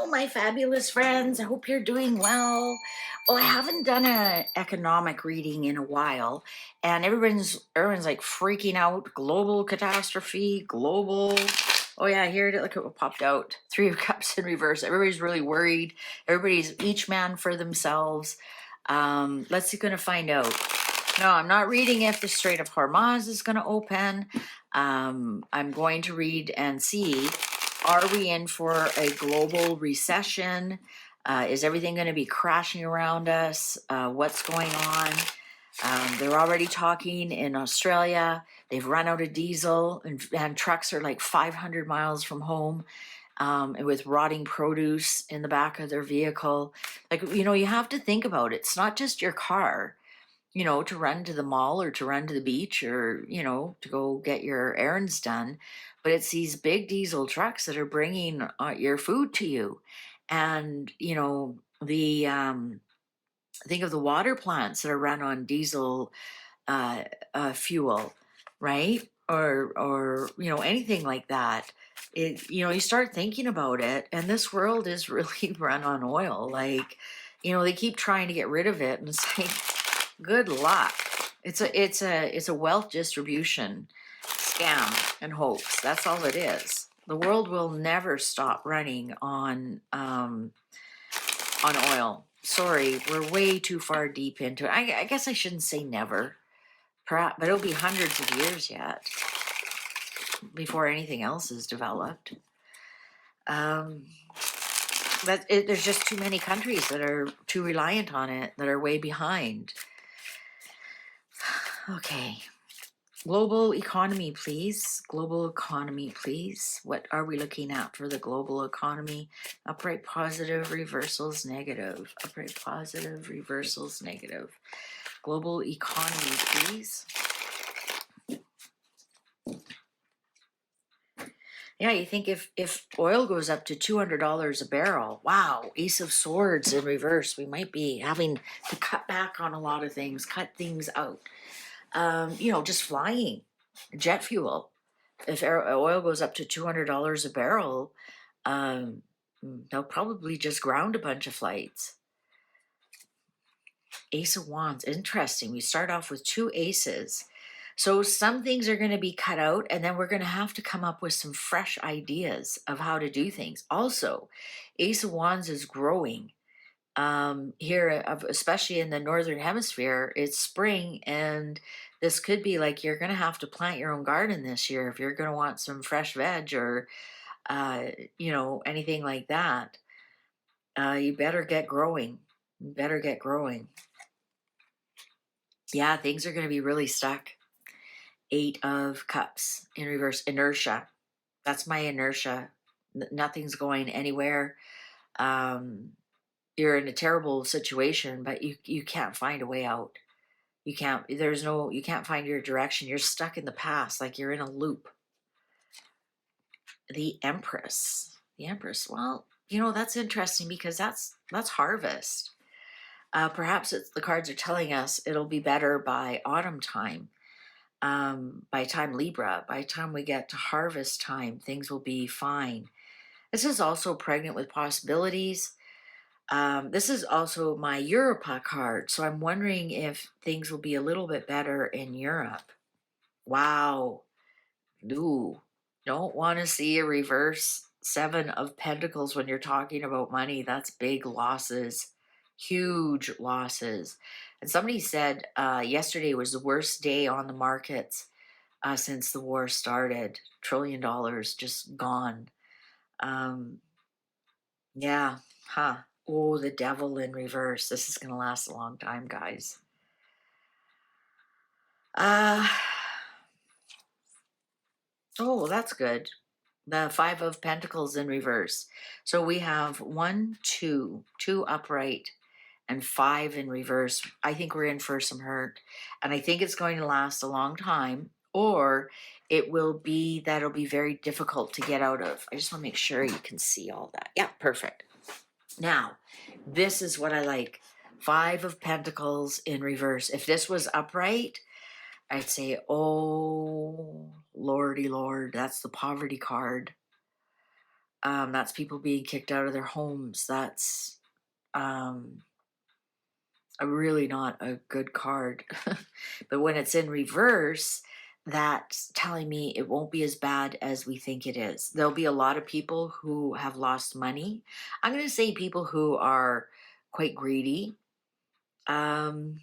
Hello, my fabulous friends. I hope you're doing well. Well, I haven't done an economic reading in a while, and everyone's like freaking out. Global catastrophe, global. Oh yeah, here it look at what popped out. Three of Cups in reverse. Everybody's really worried. Everybody's each man for themselves. Let's see, gonna find out. No, I'm not reading if the Strait of Hormuz is going to open. I'm going to read and see, are we in for a global recession? Is everything going to be crashing around us? What's going on? They're already talking in Australia. They've run out of diesel and trucks are like 500 miles from home. And with rotting produce in the back of their vehicle. Like, you have to think about it. It's not just your car, to run to the mall or to run to the beach or, to go get your errands done. But it's these big diesel trucks that are bringing your food to you. And, think of the water plants that are run on diesel fuel, right? Or, anything like that. You start thinking about it, and this world is really run on oil. Like, they keep trying to get rid of it, and it's like, good luck. It's a wealth distribution scam and hoax. That's all it is. The world will never stop running on oil. Sorry, we're way too far deep into it. I guess I shouldn't say never, perhaps, but it'll be hundreds of years yet before anything else is developed. There's just too many countries that are too reliant on it, that are way behind. Okay. Global economy, please. Global economy, please. What are we looking at for the global economy? Upright positive, reversals negative. Upright positive, reversals negative. Global economy, please. Yeah, you think if oil goes up to $200 a barrel, wow, Ace of Swords in reverse, we might be having to cut back on a lot of things, cut things out. Just flying, jet fuel. If oil goes up to $200 a barrel, they'll probably just ground a bunch of flights. Ace of Wands, interesting. We start off with two aces. So some things are going to be cut out, and then we're going to have to come up with some fresh ideas of how to do things. Also, Ace of Wands is growing. Here, especially in the Northern Hemisphere, it's spring, and this could be like you're going to have to plant your own garden this year if you're going to want some fresh veg or, anything like that. You better get growing. Yeah, things are going to be really stuck. Eight of Cups in reverse, inertia. That's my inertia. Nothing's going anywhere. You're in a terrible situation, but you can't find a way out. You can't find your direction. You're stuck in the past, like you're in a loop. The Empress. Well, that's interesting because that's harvest. Perhaps the cards are telling us it'll be better by autumn time. By time Libra, by time we get to harvest time, things will be fine. This is also pregnant with possibilities. This is also my Europa card, so I'm wondering if things will be a little bit better in Europe. Wow. Ooh, don't want to see a reverse Seven of Pentacles when you're talking about money. That's big losses, huge losses. And somebody said yesterday was the worst day on the markets since the war started. $1 trillion just gone. Yeah, huh. Oh, the Devil in reverse. This is going to last a long time, guys. Oh, that's good. The Five of Pentacles in reverse. So we have 1, 2 upright, and 5 in reverse. I think we're in for some hurt, and I think it's going to last a long time, or it'll be very difficult to get out of. I just want to make sure you can see all that. Yeah, perfect. Now, this is what I like. 5 of Pentacles in reverse. If this was upright, I'd say, oh, Lordy Lord, that's the poverty card. That's people being kicked out of their homes. That's um, really not a good card. But when it's in reverse, that's telling me it won't be as bad as we think it is. There'll be a lot of people who have lost money. I'm going to say people who are quite greedy. Um,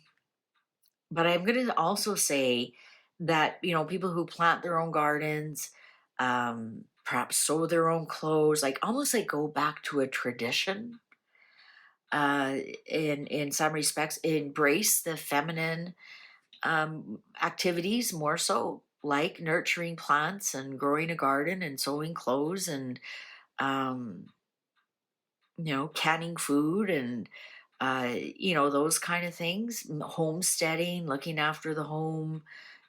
but I'm going to also say that, people who plant their own gardens, perhaps sew their own clothes, like almost like go back to a tradition, uh, in some respects, embrace the feminine activities more so, like nurturing plants and growing a garden and sewing clothes and um, canning food and those kind of things. Homesteading, looking after the home.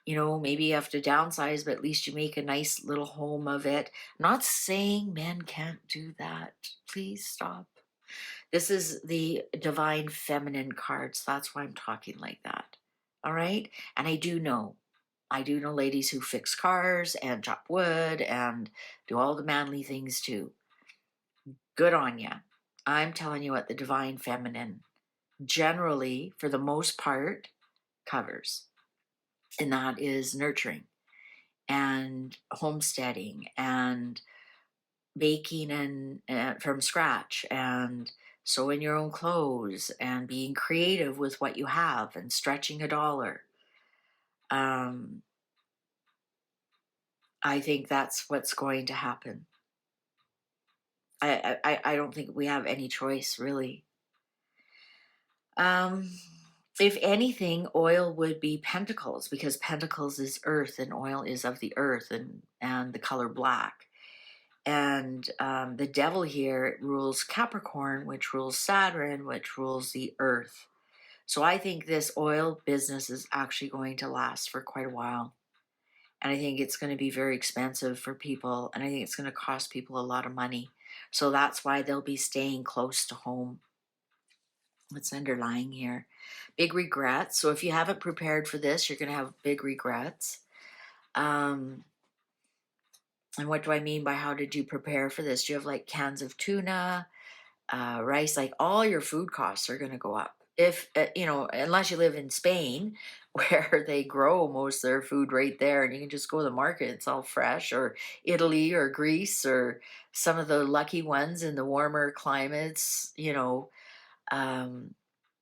Maybe you have to downsize, but at least you make a nice little home of it. Not saying men can't do that. Please stop. This is the divine feminine cards. That's why I'm talking like that. All right. And I do know ladies who fix cars and chop wood and do all the manly things too. Good on ya. I'm telling you what the divine feminine generally, for the most part, covers. And that is nurturing and homesteading and baking and from scratch and sewing your own clothes and being creative with what you have and stretching a dollar. Um, I think that's what's going to happen. I don't think we have any choice, really. Um, if anything, oil would be pentacles because pentacles is earth and oil is of the earth and the color black. And the devil here rules Capricorn, which rules Saturn, which rules the earth. So I think this oil business is actually going to last for quite a while. And I think it's going to be very expensive for people. And I think it's going to cost people a lot of money. So that's why they'll be staying close to home. What's underlying here? Big regrets. So if you haven't prepared for this, you're going to have big regrets. And what do I mean by how did you prepare for this? Do you have like cans of tuna, rice? Like all your food costs are going to go up. If, unless you live in Spain, where they grow most of their food right there and you can just go to the market, it's all fresh, or Italy or Greece or some of the lucky ones in the warmer climates, um,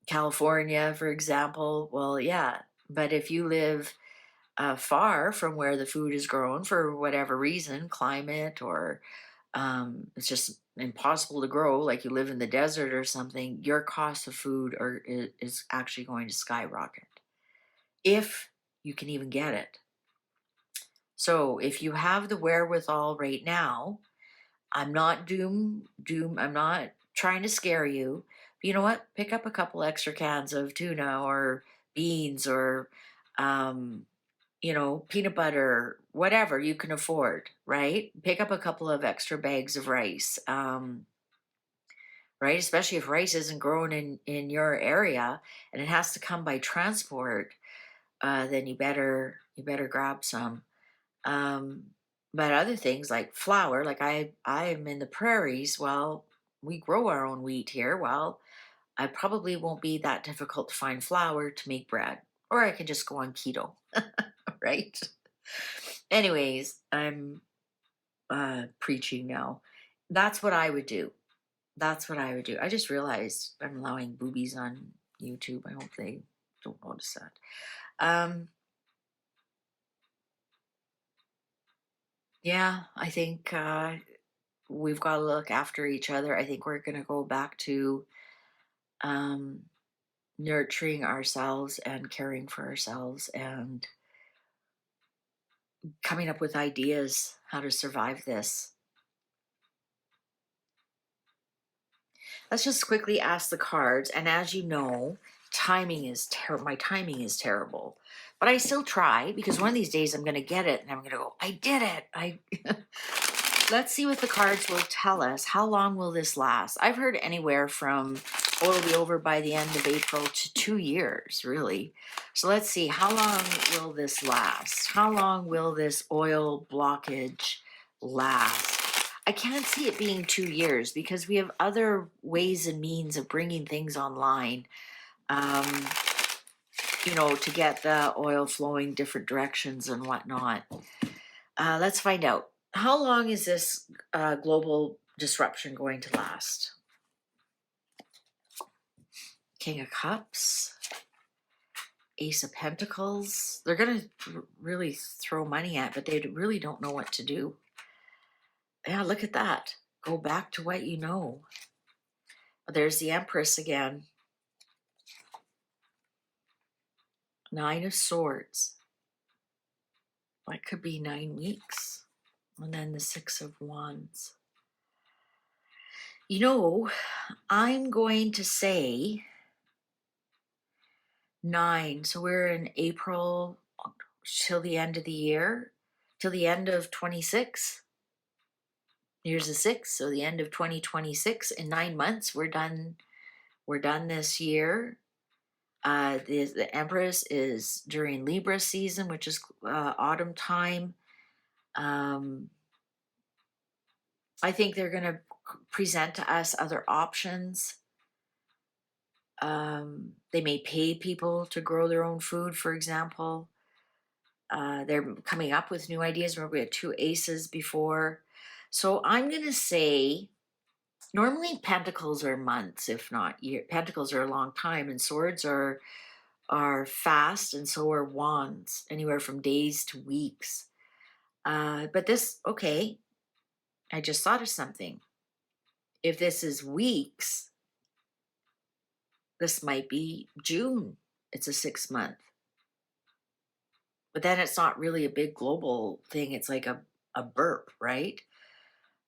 California, for example. Well, yeah. But if you live far from where the food is grown for whatever reason, climate, or it's just impossible to grow, like you live in the desert or something, your cost of food is actually going to skyrocket if you can even get it. So if you have the wherewithal right now, I'm not I'm not trying to scare you. But you know what? Pick up a couple extra cans of tuna or beans or, peanut butter, whatever you can afford, right? Pick up a couple of extra bags of rice, right? Especially if rice isn't grown in your area and it has to come by transport, then you better grab some. Um, but other things like flour, like I'm in the prairies. Well, we grow our own wheat here. Well, I probably won't be that difficult to find flour to make bread, or I can just go on keto, right? Anyways, I'm preaching now. That's what I would do. That's what I would do. I just realized I'm allowing boobies on YouTube. I hope they don't notice that. Yeah, I think we've got to look after each other. I think we're going to go back to um, nurturing ourselves and caring for ourselves and coming up with ideas how to survive this. Let's just quickly ask the cards. And as you know, timing is terrible. My timing is terrible, but I still try because one of these days I'm going to get it and I'm going to go, I did it. Let's see what the cards will tell us. How long will this last? I've heard anywhere from, it'll be over by the end of April to 2 years, really. So let's see, how long will this last? How long will this oil blockage last? I can't see it being 2 years because we have other ways and means of bringing things online, um, to get the oil flowing different directions and whatnot. Let's find out. How long is this global disruption going to last? King of Cups, Ace of Pentacles. They're going to really throw money at, but they really don't know what to do. Yeah, look at that. Go back to what you know. There's the Empress again. Nine of Swords. That could be 9 weeks. And then the Six of Wands. I'm going to say 9. So we're in April till the end of the year, till the end of 26. Here's the 6, so the end of 2026. In 9 months, we're done. We're done this year. The Empress is during Libra season, which is autumn time. I think they're going to present to us other options. They may pay people to grow their own food, for example. They're coming up with new ideas. Remember, we had 2 aces before. So I'm going to say, normally pentacles are months, if not years. Pentacles are a long time, and swords are fast, and so are wands, anywhere from days to weeks. But this, okay, I just thought of something. If this is weeks, this might be June. It's a 6-month. But then it's not really a big global thing. It's like a burp, right?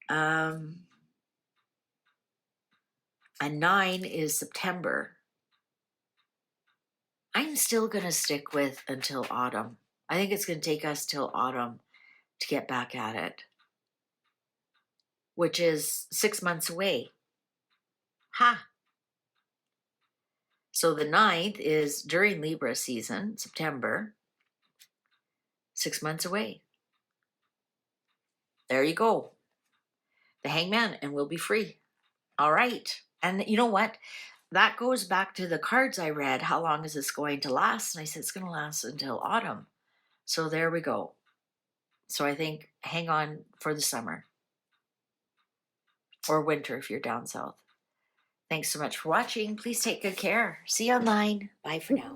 And 9 is September. I'm still going to stick with until autumn. I think it's going to take us till autumn to get back at it, which is 6 months away. Ha! So the 9th is during Libra season, September, 6 months away. There you go. The Hangman, and we'll be free. All right. And you know what? That goes back to the cards I read. How long is this going to last? And I said, it's going to last until autumn. So there we go. So I think hang on for the summer or winter if you're down south. Thanks so much for watching. Please take good care. See you online. Bye for now.